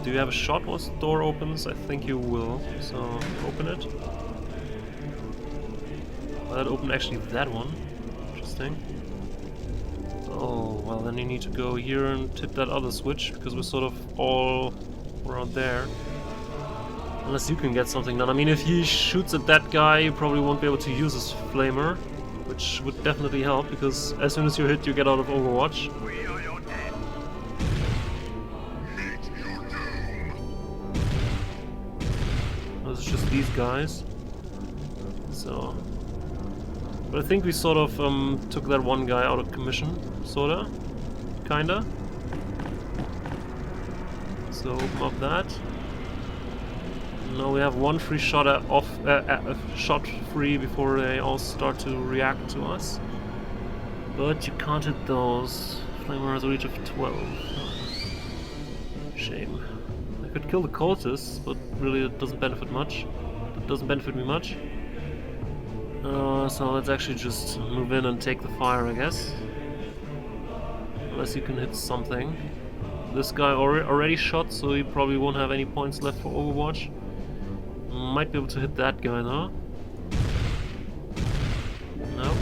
Do you have a shot once the door opens? I think you will. So open it. That opened actually that one. Interesting. Oh, well then you need to go here and hit that other switch, because we're sort of all around there. Unless you can get something done. I mean, if he shoots at that guy, you probably won't be able to use his flamer, which would definitely help, because as soon as you're hit, you get out of Overwatch. This is just these guys. So... But I think we sort of took that one guy out of commission, sorta, kinda. So open up that. Now we have one free shot shot free before they all start to react to us. But you can't hit those. Flamer has a reach of 12. Shame. I could kill the cultists, but really it doesn't benefit much. It doesn't benefit me much. So let's actually just move in and take the fire, I guess. Unless you can hit something. This guy already shot, so he probably won't have any points left for Overwatch. Might be able to hit that guy though. No.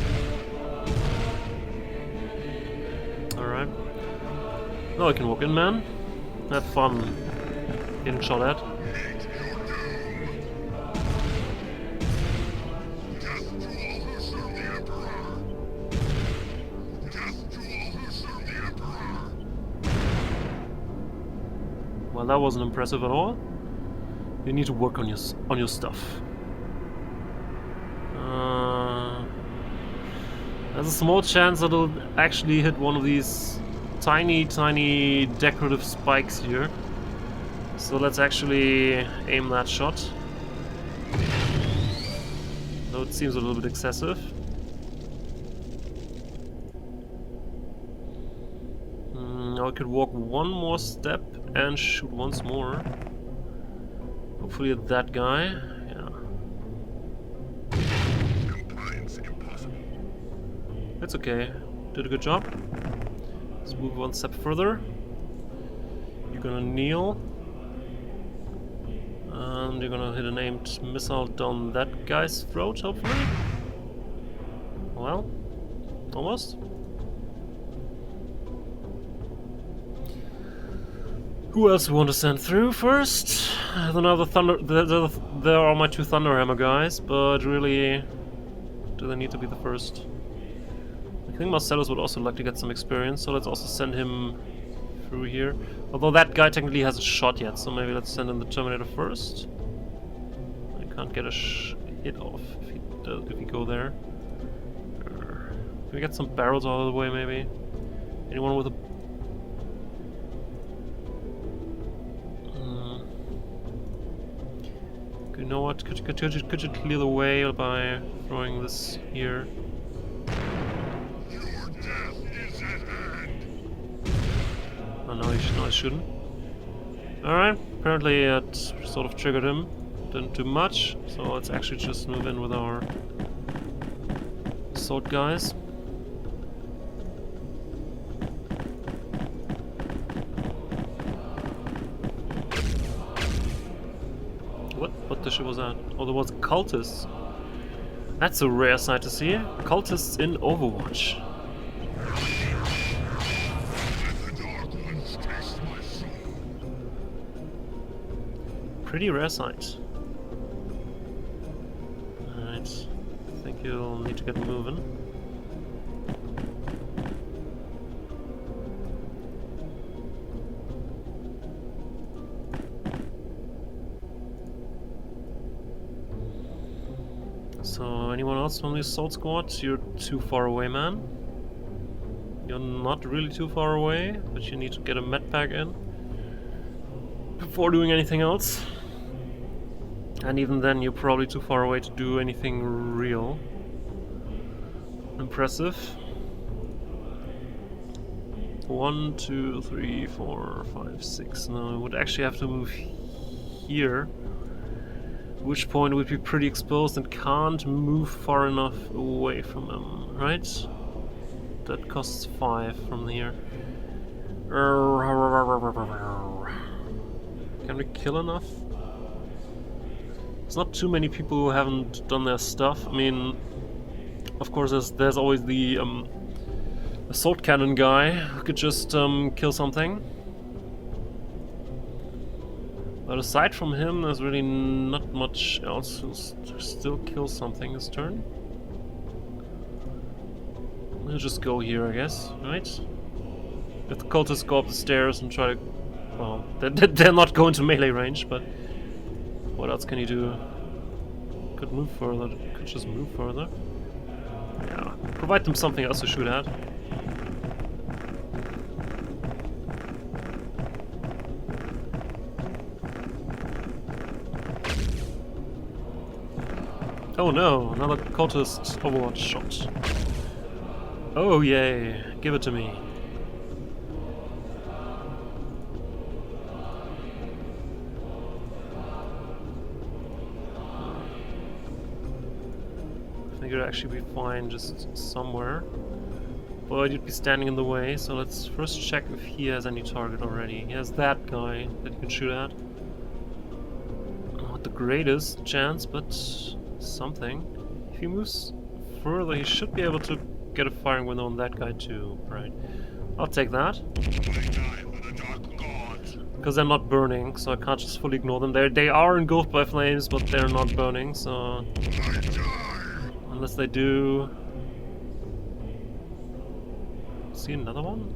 Alright. Now I can walk in, man. Have fun getting shot at. Well, that wasn't impressive at all. You need to work on your stuff. There's a small chance that it'll actually hit one of these tiny decorative spikes here. So let's actually aim that shot. Though it seems a little bit excessive. Now I could walk one more step and shoot once more. Hopefully at that guy. Yeah. Compliance impossible. It's okay. Did a good job. Let's move one step further. You're gonna kneel. And you're gonna hit an aimed missile down that guy's throat, hopefully. Well, almost. Who else we want to send through first? I don't know, there are my two Thunderhammer guys, but really, do they need to be the first? I think Marcellus would also like to get some experience, so let's also send him through here. Although that guy technically hasn't shot yet, so maybe let's send in the Terminator first. I can't get a hit off if we go there. Can we get some barrels out of the way, maybe? Anyone with a... You know what? Could you clear the way by throwing this here? Your death is at hand. Oh no, I shouldn't. Alright, apparently it sort of triggered him. Didn't do much, so let's actually just move in with our sword guys. What the shit was that? Oh, there was cultists. That's a rare sight to see. Cultists in Overwatch. The dark ones taste my soul. Pretty rare sight. Alright. I think you'll need to get moving. So, anyone else from the assault squad? You're too far away, man. You're not really too far away, but you need to get a med pack in before doing anything else. And even then, you're probably too far away to do anything real impressive. 1, 2, 3, 4, 5, 6. No, I would actually have to move here. At which point it would be pretty exposed and can't move far enough away from them, right? That costs 5 from here. Can we kill enough? There's not too many people who haven't done their stuff. I mean, of course, there's always the assault cannon guy who could just kill something. But aside from him, there's really not much else to still kill something this turn. We'll just go here, I guess, right? If the cultists go up the stairs and try to... Well, they're not going to melee range, but... What else can you do? Could move further, could just move further. Yeah, provide them something else to shoot at. Oh no, another cultist overwatch shot. Oh yay, give it to me. I think it'd actually be fine just somewhere. But you'd be standing in the way, so let's first check if he has any target already. He has that guy that you can shoot at. Not the greatest chance, but something. If he moves further, he should be able to get a firing window on that guy too. Right. I'll take that. Because they're not burning, so I can't just fully ignore them. They are engulfed by flames, but they're not burning, so... Unless they do... See another one?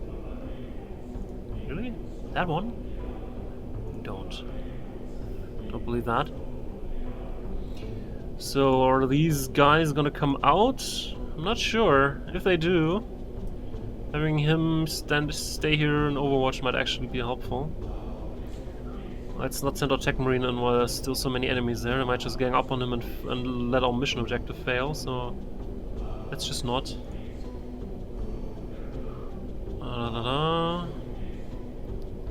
Really? That one? Don't believe that. So are these guys gonna come out? I'm not sure. If they do, having him stay here in Overwatch might actually be helpful. Let's not send our Tech Marine in while there's still so many enemies there. I might just gang up on him and let our mission objective fail, so let's just not.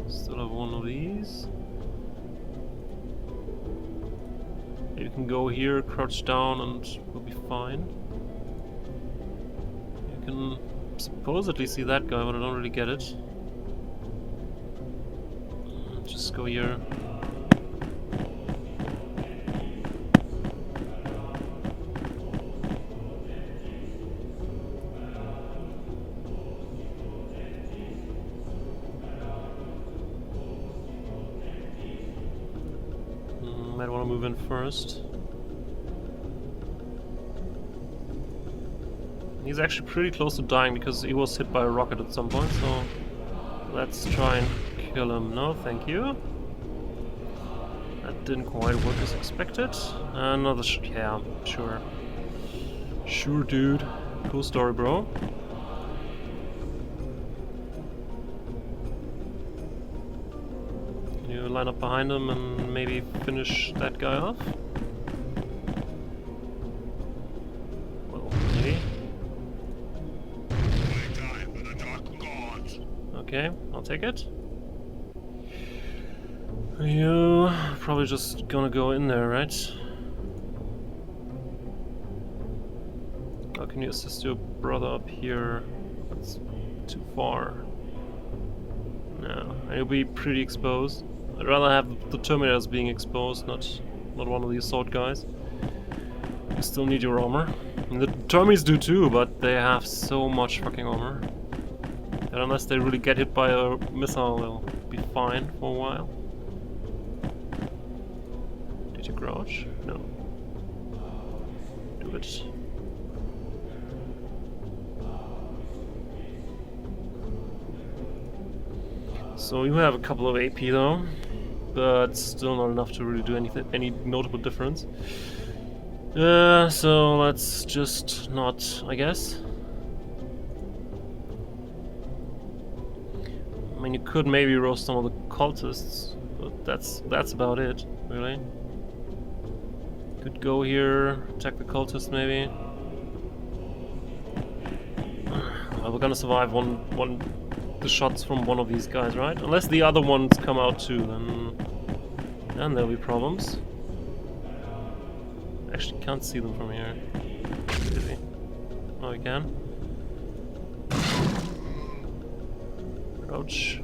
Still have one of these. You can go here, crouch down, and we'll be fine. You can supposedly see that guy, but I don't really get it. Just go here. Might want to move in first. He's actually pretty close to dying because he was hit by a rocket at some point, so let's try and kill him. No, thank you. That didn't quite work as expected. Another yeah, sure. Sure, dude. Cool story, bro. You line up behind him and maybe finish that guy off? Well, maybe. Okay, I'll take it. You probably just gonna go in there, right? How can you assist your brother up here? That's too far. No, and you'll be pretty exposed. I'd rather have the Terminators being exposed, not one of the assault guys. You still need your armor. And the Termies do too, but they have so much fucking armor. And unless they really get hit by a missile, they'll be fine for a while. Did you crouch? No. Do it. So you have a couple of AP though, but still not enough to really do any notable difference. So let's just not, I guess. I mean, you could maybe roast some of the cultists, but that's about it, really. Could go here, attack the cultists maybe. Well, we're gonna survive the shots from one of these guys, right? Unless the other ones come out too, then there'll be problems. Actually, can't see them from here. Maybe. Oh, we can. Crouch.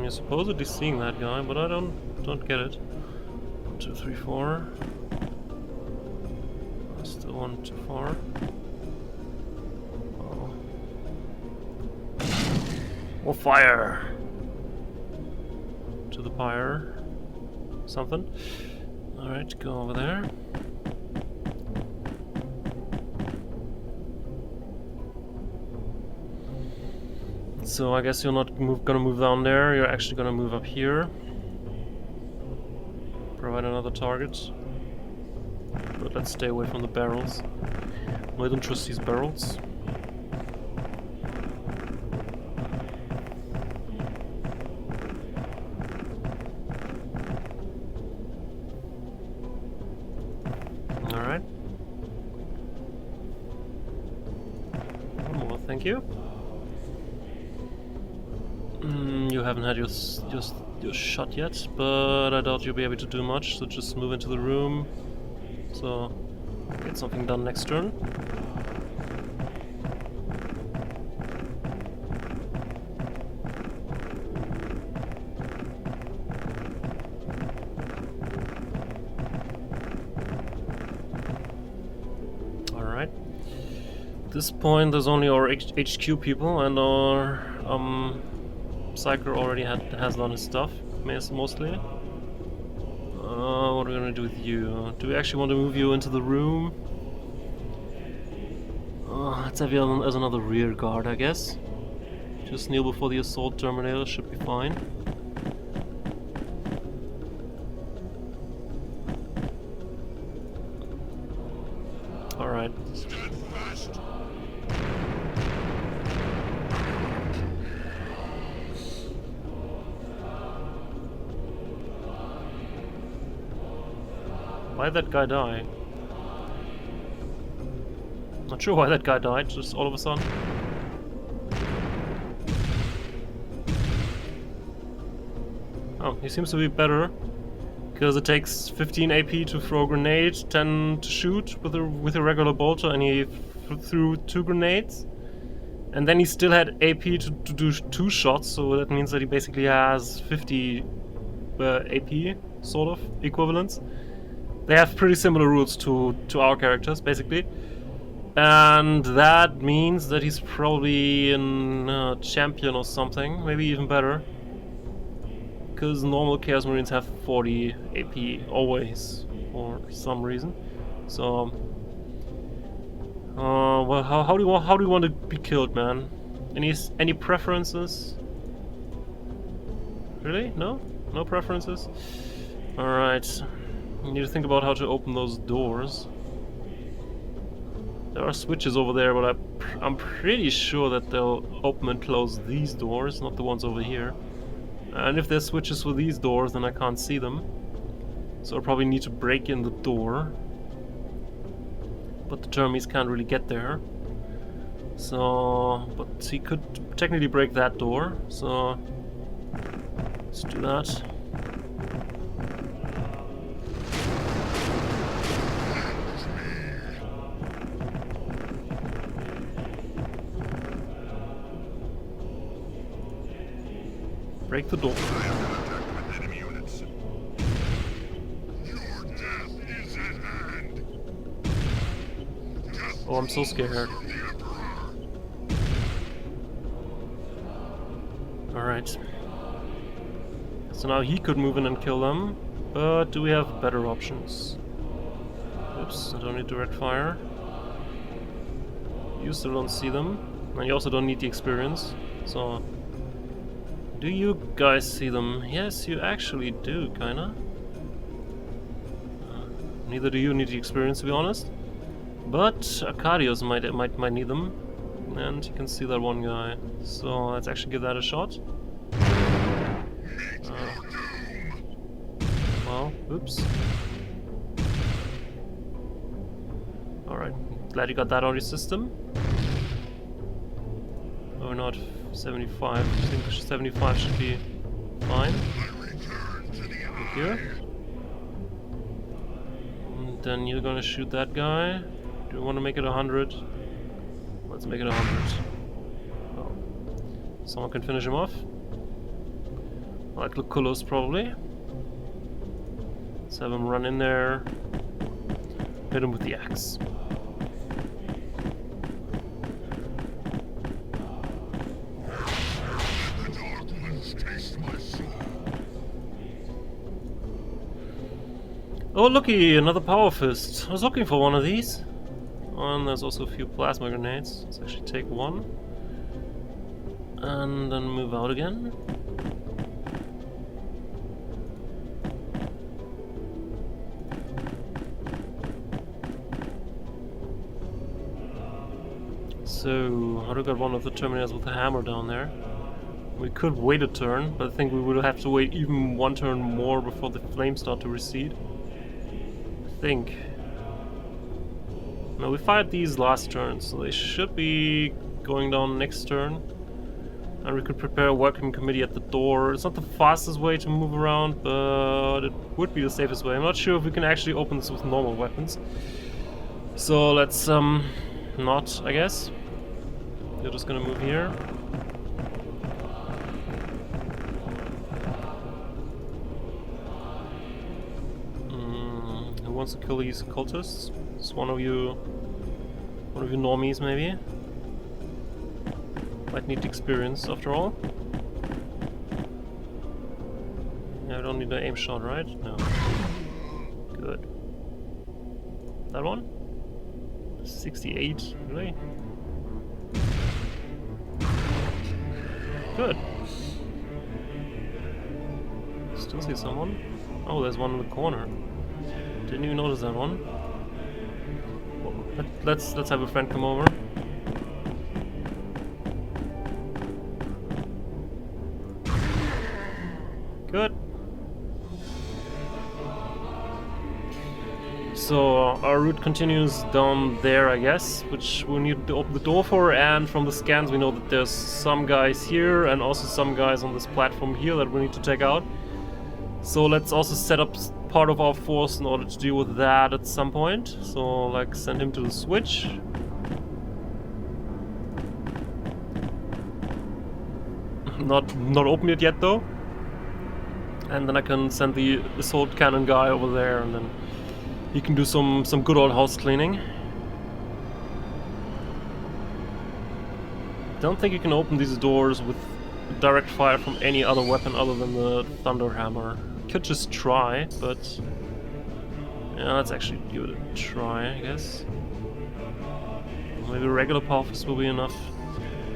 You're supposedly seeing that guy, but I don't get it. 1, 2, 3, 4. Still one too far. Oh. More fire! To the pyre. Something. Alright, go over there. So I guess you're not gonna move down there, you're actually gonna move up here. Provide another target. But let's stay away from the barrels. I don't trust these barrels. Alright. One more, thank you. You haven't had your shot yet, but I doubt you'll be able to do much, so just move into the room. So, get something done next turn. Alright. At this point, there's only our HQ people, and our Psyker already has done his stuff, mostly. What are we gonna do with you? Do we actually want to move you into the room? Let's have you as another rear guard, I guess. Just kneel before the assault Terminator should be fine. Alright. Why'd that guy die? Not sure why that guy died, just all of a sudden. Oh, he seems to be better. Because it takes 15 AP to throw a grenade, 10 to shoot with a regular bolter, and he threw 2 grenades. And then he still had AP to do 2 shots, so that means that he basically has 50 AP, sort of, equivalents. They have pretty similar rules to our characters, basically. And that means that he's probably a champion or something, maybe even better. Because normal Chaos Marines have 40 AP always, for some reason. So, well, how do you want to be killed, man? Any preferences? Really? No? No preferences? All right. You need to think about how to open those doors. There are switches over there, but I'm pretty sure that they'll open and close these doors, not the ones over here. And if there's switches for these doors, then I can't see them. So I'll probably need to break in the door. But the Termies can't really get there. So, but he could technically break that door, so let's do that. Break the door. Enemy units. Your death is at hand. Oh, I'm so scared. Alright. So now he could move in and kill them, but do we have better options? Oops, I don't need direct fire. You still don't see them, and you also don't need the experience, so... Do you guys see them? Yes, you actually do, kinda. Neither do you need the experience, to be honest. But Arcadios might need them, and you can see that one guy. So let's actually give that a shot. Well, oops. Alright, glad you got that on your system. Oh, not 75. I think 75 should be fine. Thank you. And then you're gonna shoot that guy. Do you want to make it 100? Let's make it 100. Oh. Someone can finish him off. Like Lucullus, probably. Let's have him run in there. Hit him with the axe. The dark ones taste my soul. Oh, looky, another power fist. I was looking for one of these. Oh, and there's also a few plasma grenades. Let's actually take one. And then move out again. So, how do we got one of the Terminators with the hammer down there? We could wait a turn, but I think we would have to wait even one turn more before the flames start to recede. I think. No, we fired these last turn, so they should be going down next turn. And we could prepare a welcome committee at the door. It's not the fastest way to move around, but it would be the safest way. I'm not sure if we can actually open this with normal weapons. So let's not, I guess. We're just gonna move here. Who wants to kill these cultists? It's one of you normies, maybe. Might need experience after all. Yeah, I don't need an aim shot, right? No. Good. That one? 68, really? Good. Still see someone? Oh, there's one in the corner. Didn't even notice that one. Well, let's have a friend come over. Good. So our route continues down there, I guess, which we need to open the door for, and from the scans we know that there's some guys here and also some guys on this platform here that we need to take out. So let's also set up part of our force in order to deal with that at some point. So like send him to the switch. Not open it yet though. And then I can send the assault cannon guy over there, and then he can do some good old house cleaning. Don't think you can open these doors with direct fire from any other weapon other than the thunder hammer. Could just try, but yeah, let's actually give it a try, I guess. Maybe a regular power fist will be enough.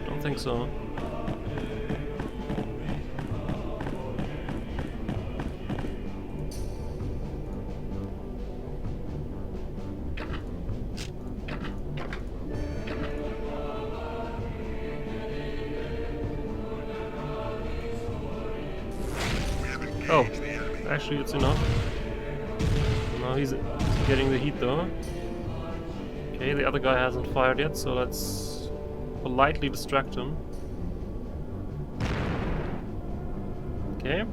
Don't think so. Oh, actually it's enough. Now he's getting the heat though. Okay, the other guy hasn't fired yet, so let's politely distract him. Okay.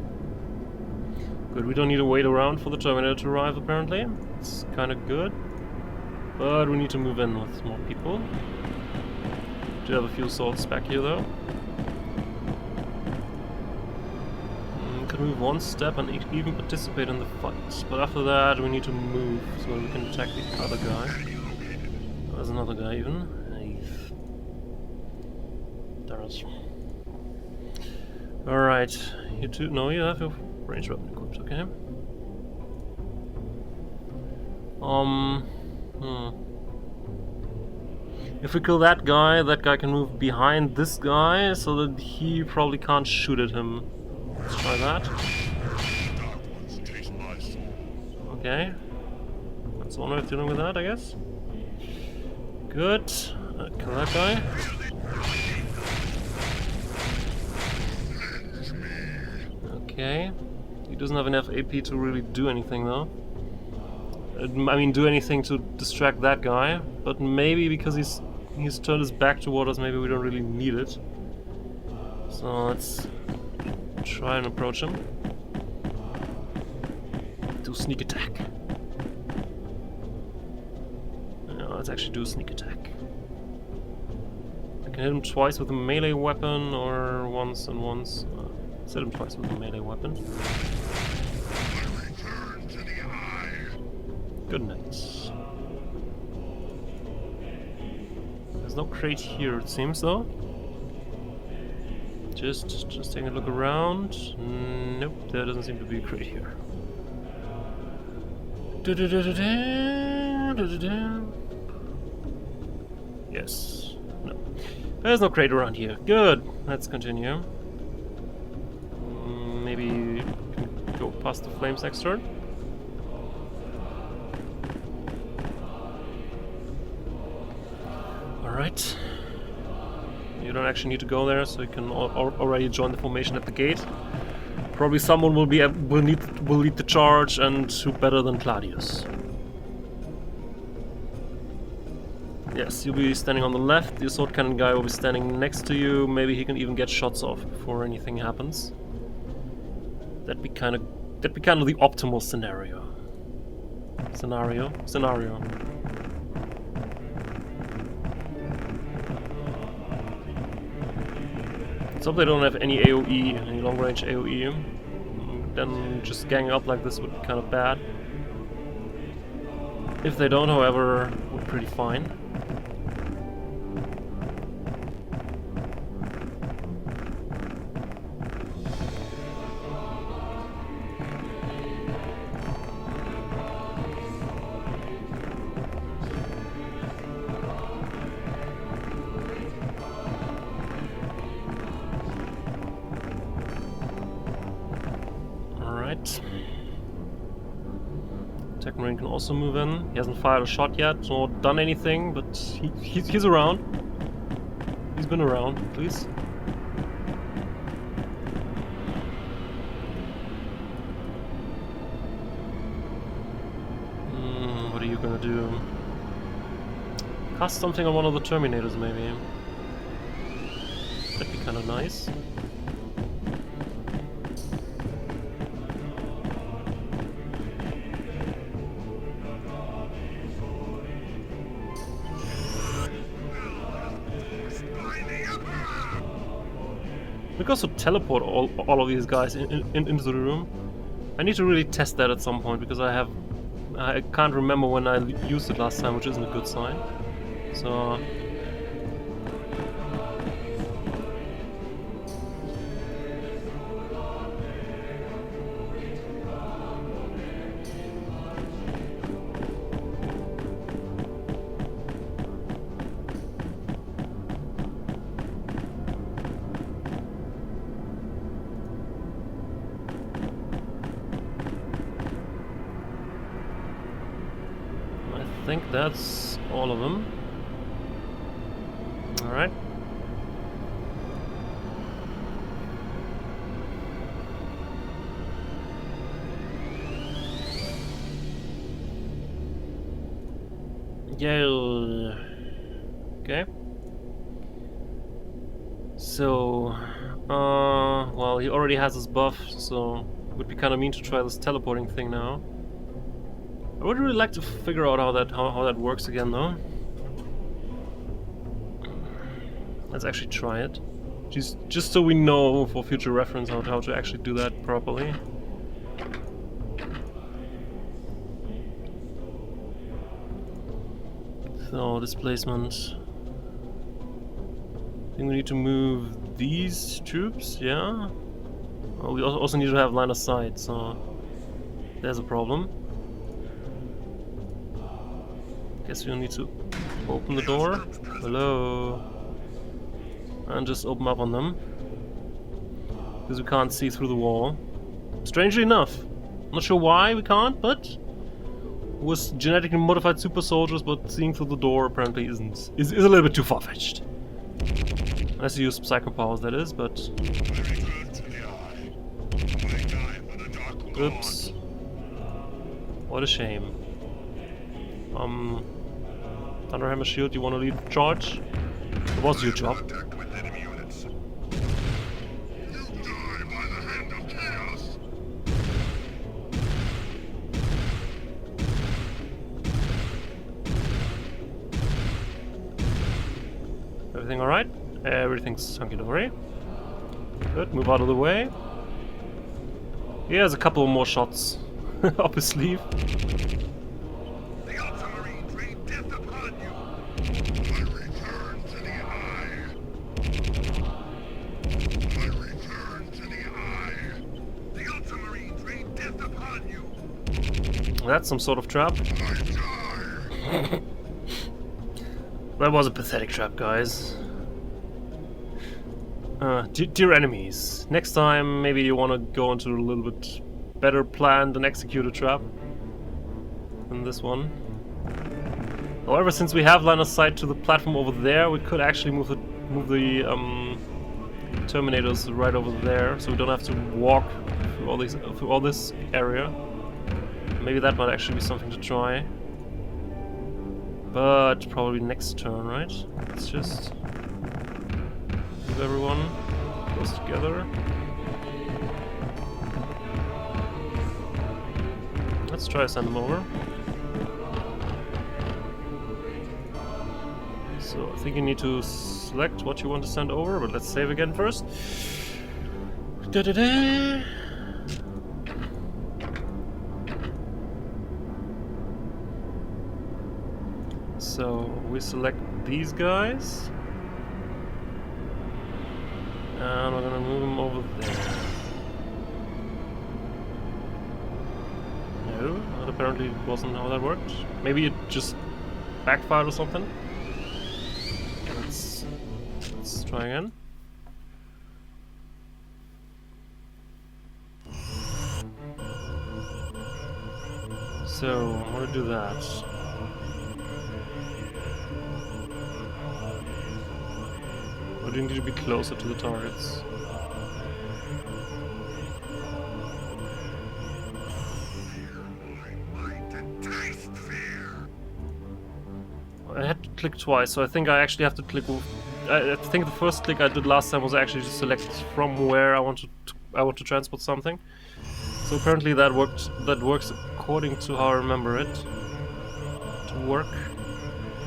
Good, we don't need to wait around for the Terminator to arrive apparently. It's kinda good. But we need to move in with more people. Do have a few assaults back here though. Move one step and even participate in the fight, but after that we need to move so we can attack the other guy. There's another guy even. There's. Alright, you two. No, you have your range weapon equipped, okay. If we kill that guy can move behind this guy so that he probably can't shoot at him. Let's try that. Okay. That's one way of dealing with that, I guess. Good. Kill that guy. Okay. He doesn't have enough AP to really do anything though. I mean, do anything to distract that guy, but maybe because he's turned his back toward us, maybe we don't really need it. So let's try and approach him. Do sneak attack. Yeah, let's actually do a sneak attack. I can hit him twice with a melee weapon or once and once. Hit him twice with a melee weapon. Return to the eye. Goodness. There's no crate here, it seems, though. Just taking a look around. Nope, there doesn't seem to be a crate here. Yes. No. There's no crate around here. Good. Let's continue. Maybe go past the flames next turn. Alright. You don't actually need to go there, so you can already join the formation at the gate. Probably someone will lead the charge, and who better than Claudius? Yes, you'll be standing on the left. The assault cannon guy will be standing next to you. Maybe he can even get shots off before anything happens. That'd be kind of the optimal scenario. Scenario. Let's hope they don't have any AoE, any long-range AoE. Then just ganging up like this would be kind of bad. If they don't, however, we're pretty fine. Marine can also move in. He hasn't fired a shot yet, or done anything, but he's around. He's been around, at least. What are you gonna do? Cast something on one of the Terminators, maybe. That'd be kind of nice. We can also teleport all of these guys into the room. I need to really test that at some point, because I can't remember when I used it last time, which isn't a good sign. So I think that's all of them. Alright. Yeah. Okay. So, well, he already has his buff, so it would be kind of mean to try this teleporting thing now. I would really like to figure out how that works again, though. Let's actually try it, just so we know for future reference how to actually do that properly. So displacement. I think we need to move these troops. Yeah. Well, we also need to have line of sight, so there's a problem. Guess we'll need to open the door. Hello. And just open up on them. Because we can't see through the wall. Strangely enough. I'm not sure why we can't, but with genetically modified super soldiers, but seeing through the door apparently is a little bit too far-fetched. Unless you use psycho powers, that is, but oops. What a shame. Thunderhammer Shield, you want to lead the charge? It was your job. Everything alright? Everything's hunky-dory. Good, move out of the way. He has a couple more shots up his sleeve. The Ultramarines rain death upon you. I return to the eye. I return to the eye. The Ultramarines rain death upon you. That's some sort of trap. I die. That was a pathetic trap, guys. Dear enemies, next time maybe you want to go into a little bit better planned and executed trap than this one. However, since we have line of sight to the platform over there, we could actually move the Terminators right over there, so we don't have to walk through all this area. Maybe that might actually be something to try. But probably next turn, right? Let's just move everyone close together. Let's try to send them over. So I think you need to select what you want to send over, but let's save again first. Da-da-da. So we select these guys, and we're gonna move them over there. No, that apparently wasn't how that worked. Maybe it just backfired or something. Let's try again. So I want to do that. Or do you need to be closer to the targets? I had to click twice, so I think I actually have to click. I think the first click I did last time was actually to select from where I want to transport something. So apparently that worked. That works according to how I remember it to work.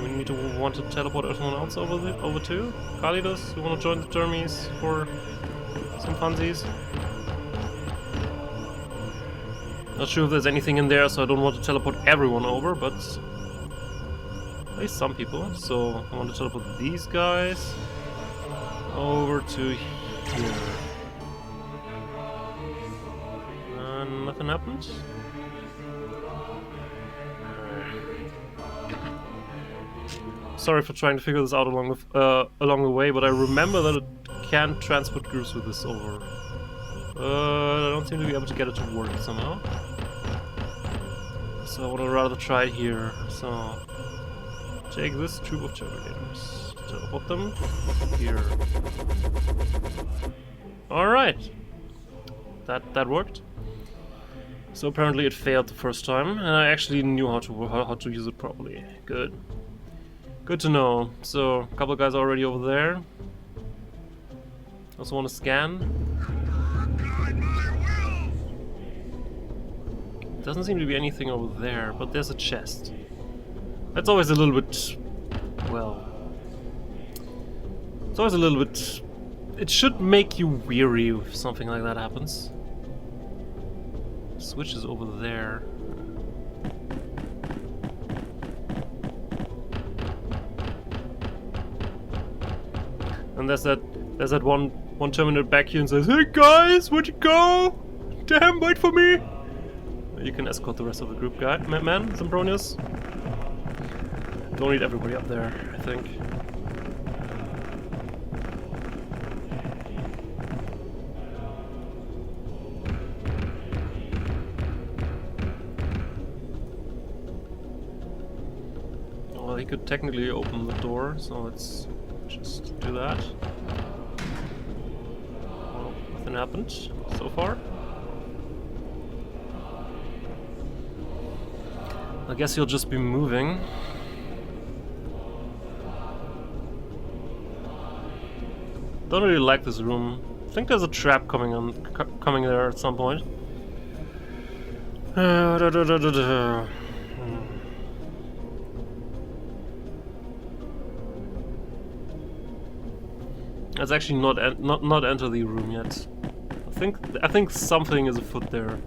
We need to want to teleport everyone else over to Kalidos. You want to join the Termies for some funsies? Not sure if there's anything in there, so I don't want to teleport everyone over, but at least some people. So I want to teleport these guys over to here. And nothing happened. Sorry for trying to figure this out along the way, but I remember that it can transport groups with this over. I don't seem to be able to get it to work somehow. So I want to rather try it here. So take this troop of Terminators, teleport them here. All right, that worked. So apparently it failed the first time, and I actually knew how to use it properly. Good. Good to know. So, a couple of guys already over there. Also want to scan. Doesn't seem to be anything over there, but there's a chest. That's always a little bit... well... it's always a little bit... it should make you weary if something like that happens. Switch is over there. And there's that one Terminator back here and says, "Hey guys, where'd you go? Damn, wait for me!" You can escort the rest of the group, man, Zambronius. Don't need everybody up there, I think. Well, he could technically open the door, so let's just do that. Well, nothing happened so far. I guess he'll just be moving. Don't really like this room. I think there's a trap coming there at some point. Let's actually not enter the room yet. I think something is afoot there.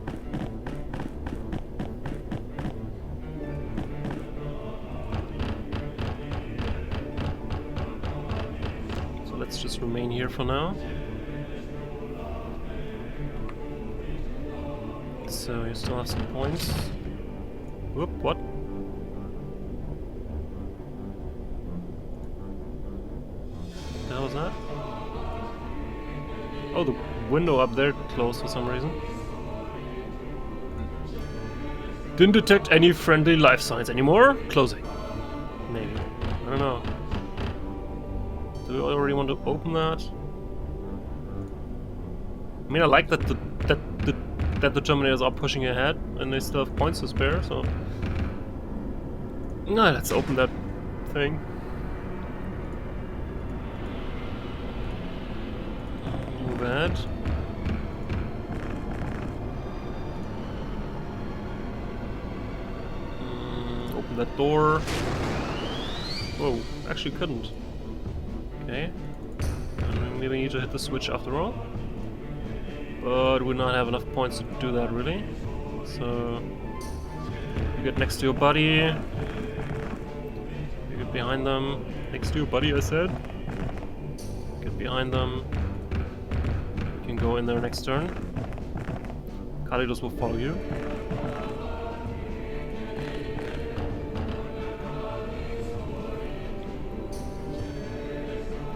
So let's just remain here for now. So you still have some points. Whoop, what? What the hell was that? Oh, the window up there closed for some reason. Didn't detect any friendly life signs anymore? Closing. Maybe. I don't know. Do we already want to open that? I mean, I like that the Terminators are pushing ahead and they still have points to spare, so... No, let's open that thing. Move ahead. Open that door. Whoa, actually couldn't. Okay. Maybe we need to hit the switch after all. But we not have enough points to do that really. So you get next to your buddy. You get behind them. Next to your buddy, I said. Get behind them. You can go in there next turn. Kalidos will follow you.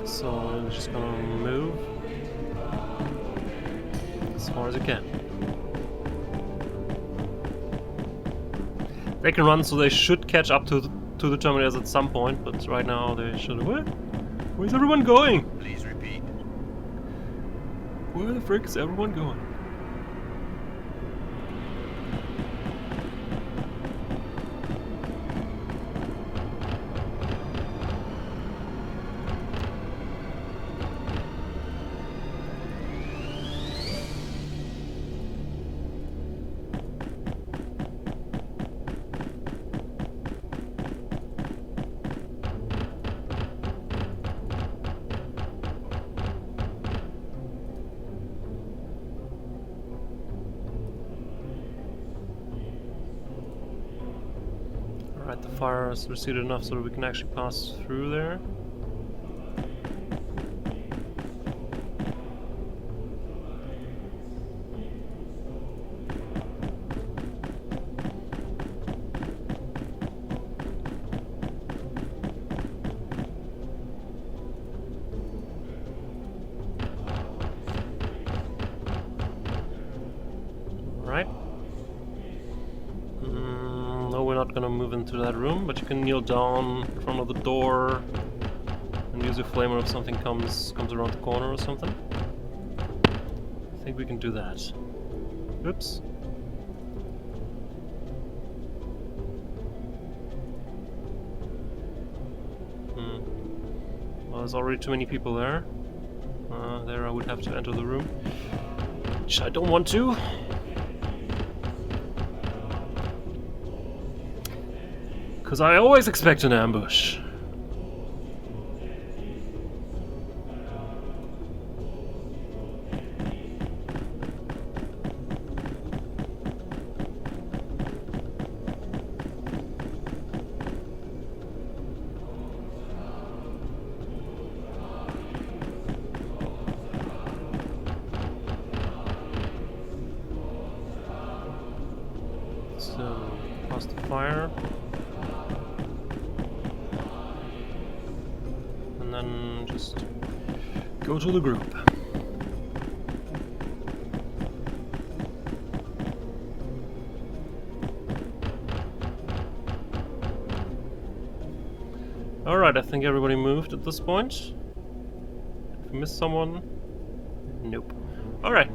So I'm just gonna move as far as you can. They can run, so they should catch up to the Terminators at some point, but right now they should... What? Where's everyone going? Please repeat. Where the frick is everyone going? Alright, the fire has receded enough so that we can actually pass through there. Alright. No, we're not gonna move into that room, but you can kneel down in front of the door and use your flamer if something comes around the corner or something. I think we can do that. Oops. Well, there's already too many people there. There I would have to enter the room, which I don't want to. Because I always expect an ambush. So, past the fire. And then just go to the group. Alright, I think everybody moved at this point. If we missed someone? Nope. Alright.